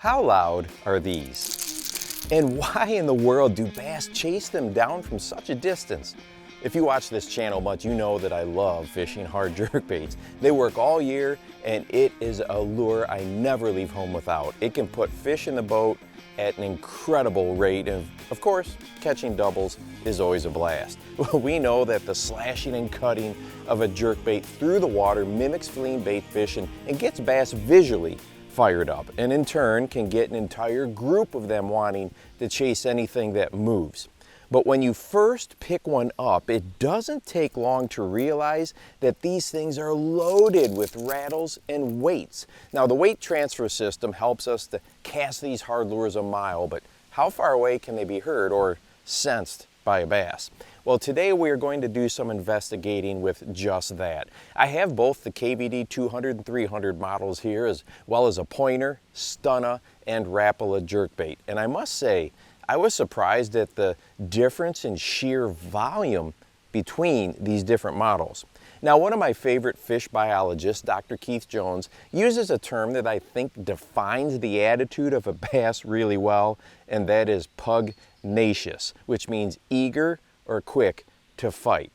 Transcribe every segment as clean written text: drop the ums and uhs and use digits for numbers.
How loud are these? And why in the world do bass chase them down from such a distance? If you watch this channel much, you know that I love fishing hard jerkbaits. They work all year, and it is a lure I never leave home without. It can put fish in the boat at an incredible rate, and of course, catching doubles is always a blast. We know that the slashing and cutting of a jerkbait through the water mimics fleeing bait fishing and gets bass visually fired up, and in turn can get an entire group of them wanting to chase anything that moves. But when you first pick one up, it doesn't take long to realize that these things are loaded with rattles and weights. Now, the weight transfer system helps us to cast these hard lures a mile, but how far away can they be heard or sensed by a bass? Well, today we are going to do some investigating with just that. I have both the KVD 200 and 300 models here, as well as a pointer, stunner, and Rapala jerkbait. And I must say, I was surprised at the difference in sheer volume between these different models. Now, one of my favorite fish biologists, Dr. Keith Jones, uses a term that I think defines the attitude of a bass really well, and that is pugnacious, which means eager or quick to fight.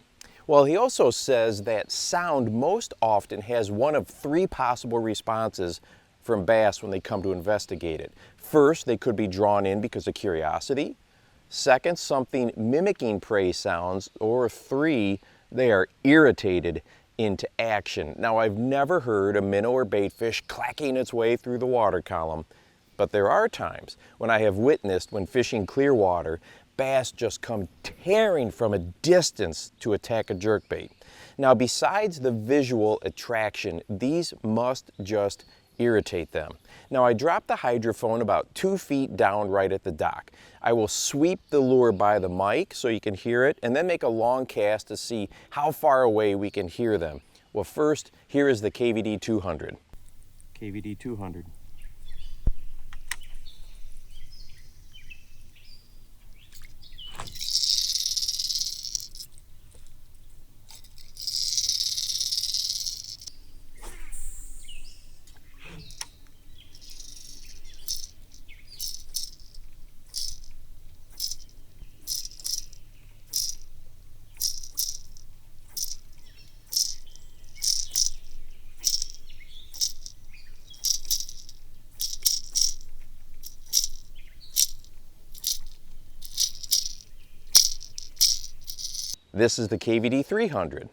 Well, he also says that sound most often has one of three possible responses from bass when they come to investigate it. First, they could be drawn in because of curiosity. Second, something mimicking prey sounds. Or three, they are irritated into action. Now, I've never heard a minnow or baitfish clacking its way through the water column, but there are times when I have witnessed, when fishing clear water, bass just come tearing from a distance to attack a jerkbait. Now, besides the visual attraction, these must just irritate them. Now, I drop the hydrophone about 2 feet down right at the dock. I will sweep the lure by the mic so you can hear it, and then make a long cast to see how far away we can hear them. Well, first, here is the KVD 200. KVD 200. This is the KVD 300.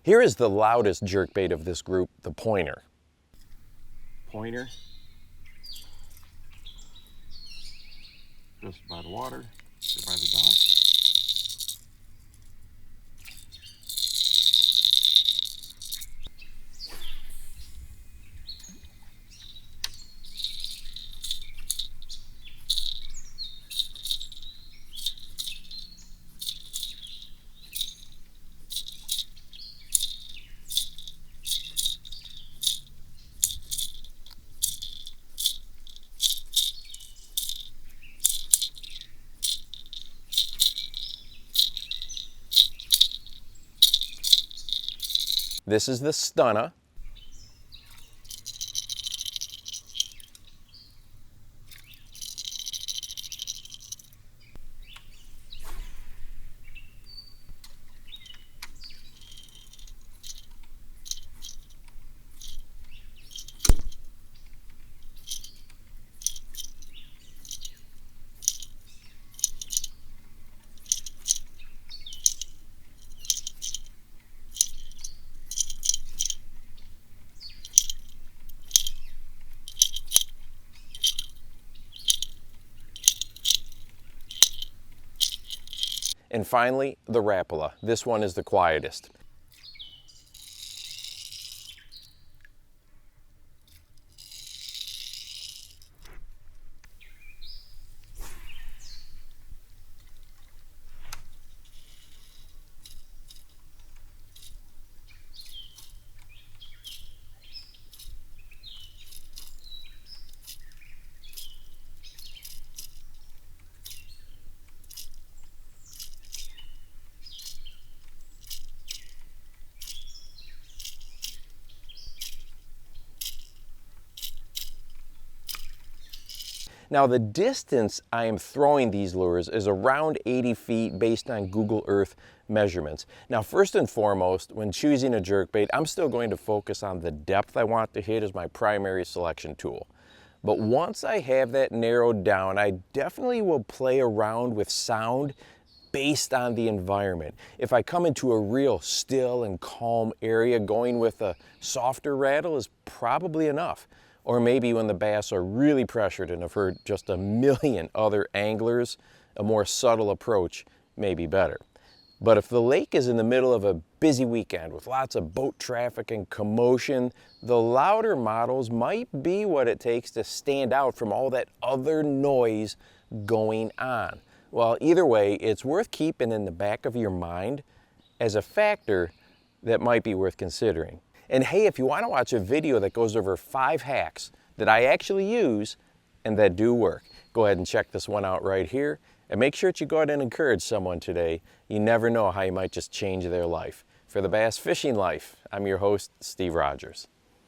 Here is the loudest jerkbait of this group, the pointer. Pointer. Just by the water, or by the dock. This is the stunner. And finally, the Rapala. This one is the quietest. Now the distance I am throwing these lures is around 80 feet based on Google Earth measurements. Now first and foremost, when choosing a jerkbait, I'm still going to focus on the depth I want to hit as my primary selection tool. But once I have that narrowed down, I definitely will play around with sound based on the environment. If I come into a real still and calm area, going with a softer rattle is probably enough. Or maybe when the bass are really pressured and have heard just a million other anglers, a more subtle approach may be better. But if the lake is in the middle of a busy weekend with lots of boat traffic and commotion, the louder models might be what it takes to stand out from all that other noise going on. Well, either way, it's worth keeping in the back of your mind as a factor that might be worth considering. And hey, if you want to watch a video that goes over 5 hacks that I actually use and that do work, go ahead and check this one out right here. And make sure that you go ahead and encourage someone today. You never know how you might just change their life. For the Bass Fishing Life, I'm your host, Steve Rogers.